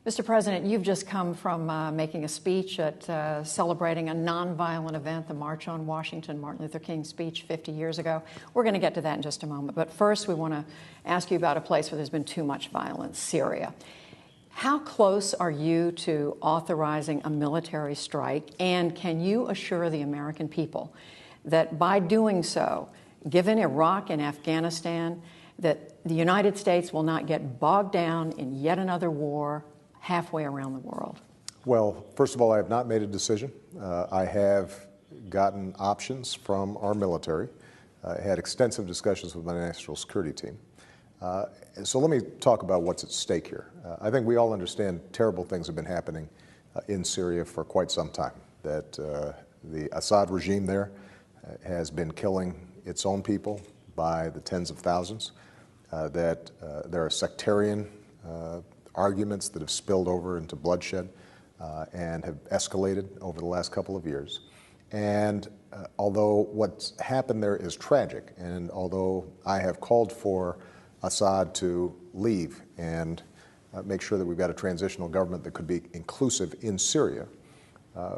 Mr. President, you've just come from making a speech at celebrating a nonviolent event, the March on Washington, Martin Luther King's speech 50 years ago. We're going to get to that in just a moment. But first, we want to ask you about a place where there's been too much violence, Syria. How close are you to authorizing a military strike? And can you assure the American people that by doing so, given Iraq and Afghanistan, that the United States will not get bogged down in yet another war halfway around the world? Well, first of all, I have not made a decision. I have gotten options from our military. I had extensive discussions with my national security team. So let me talk about what's at stake here. I think we all understand terrible things have been happening in Syria for quite some time, that the Assad regime there has been killing its own people by the tens of thousands, that there are sectarian arguments that have spilled over into bloodshed and have escalated over the last couple of years. And although what's happened there is tragic, and although I have called for Assad to leave and make sure that we've got a transitional government that could be inclusive in Syria,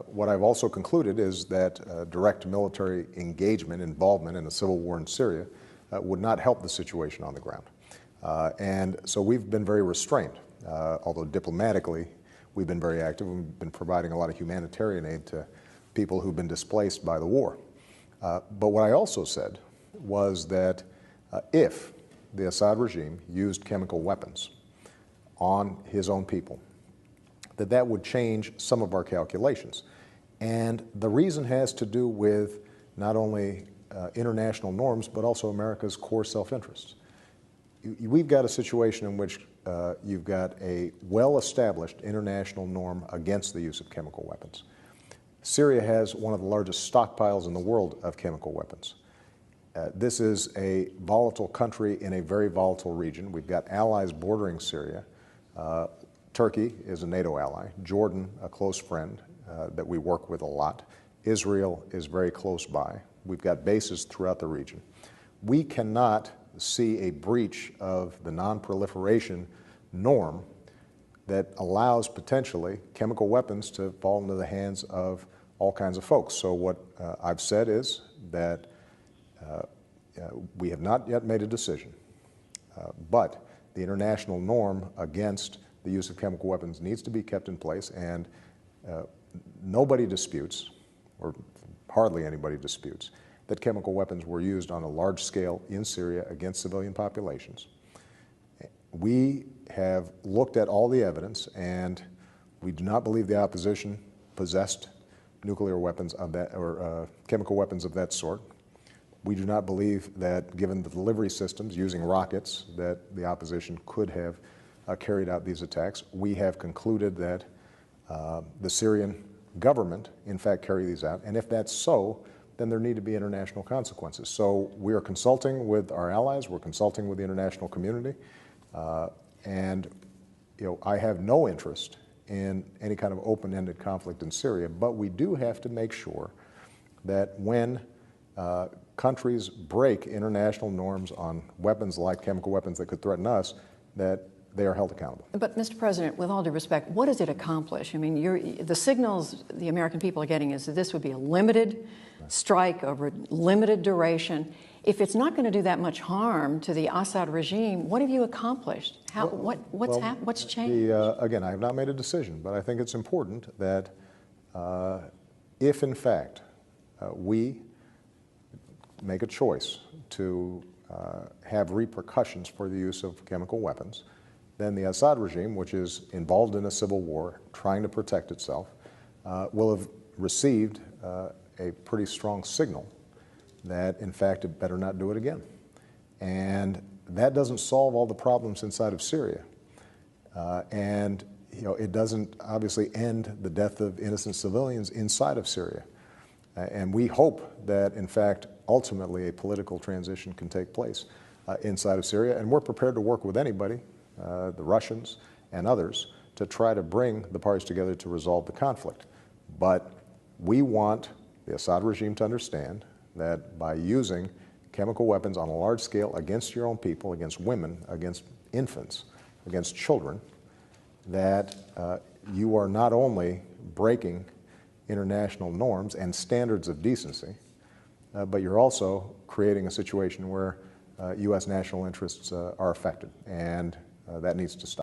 what I've also concluded is that direct military engagement, involvement in a civil war in Syria would not help the situation on the ground. And so we've been very restrained. Although diplomatically, we've been very active. We've been providing a lot of humanitarian aid to people who've been displaced by the war. But what I also said was that if the Assad regime used chemical weapons on his own people, that would change some of our calculations. And the reason has to do with not only international norms, but also America's core self-interest. We've got a situation in which you've got a well-established international norm against the use of chemical weapons. Syria has one of the largest stockpiles in the world of chemical weapons. This is a volatile country in a very volatile region. We've got allies bordering Syria. Turkey is a NATO ally. Jordan, a close friend that we work with a lot. Israel is very close by. We've got bases throughout the region. We cannot see a breach of the non-proliferation norm that allows potentially chemical weapons to fall into the hands of all kinds of folks. So what I've said is that we have not yet made a decision, but the international norm against the use of chemical weapons needs to be kept in place, and nobody disputes, or hardly anybody disputes, that chemical weapons were used on a large scale in Syria against civilian populations. We have looked at all the evidence, and we do not believe the opposition possessed nuclear weapons of that, or chemical weapons of that sort. We do not believe that, given the delivery systems using rockets, that the opposition could have carried out these attacks. We have concluded that the Syrian government, in fact, carried these out, and if that's so, then there need to be international consequences. So we are consulting with our allies, we're consulting with the international community, and I have no interest in any kind of open-ended conflict in Syria, but we do have to make sure that when countries break international norms on weapons like chemical weapons that could threaten us, that they are held accountable. But, Mr. President, with all due respect, what does it accomplish? I mean, the signals the American people are getting is that this would be a limited strike over limited duration. If it's not going to do that much harm to the Assad regime, what have you accomplished? What's changed? Again, I have not made a decision, but I think it's important that if, in fact, we make a choice to have repercussions for the use of chemical weapons, then the Assad regime, which is involved in a civil war, trying to protect itself, will have received a pretty strong signal that, in fact, it better not do it again. And that doesn't solve all the problems inside of Syria. And it doesn't obviously end the death of innocent civilians inside of Syria. And we hope that, in fact, ultimately a political transition can take place inside of Syria. And we're prepared to work with anybody, the Russians and others, to try to bring the parties together to resolve the conflict. But we want the Assad regime to understand that by using chemical weapons on a large scale against your own people, against women, against infants, against children, that you are not only breaking international norms and standards of decency, but you're also creating a situation where U.S. national interests are affected, and that needs to stop.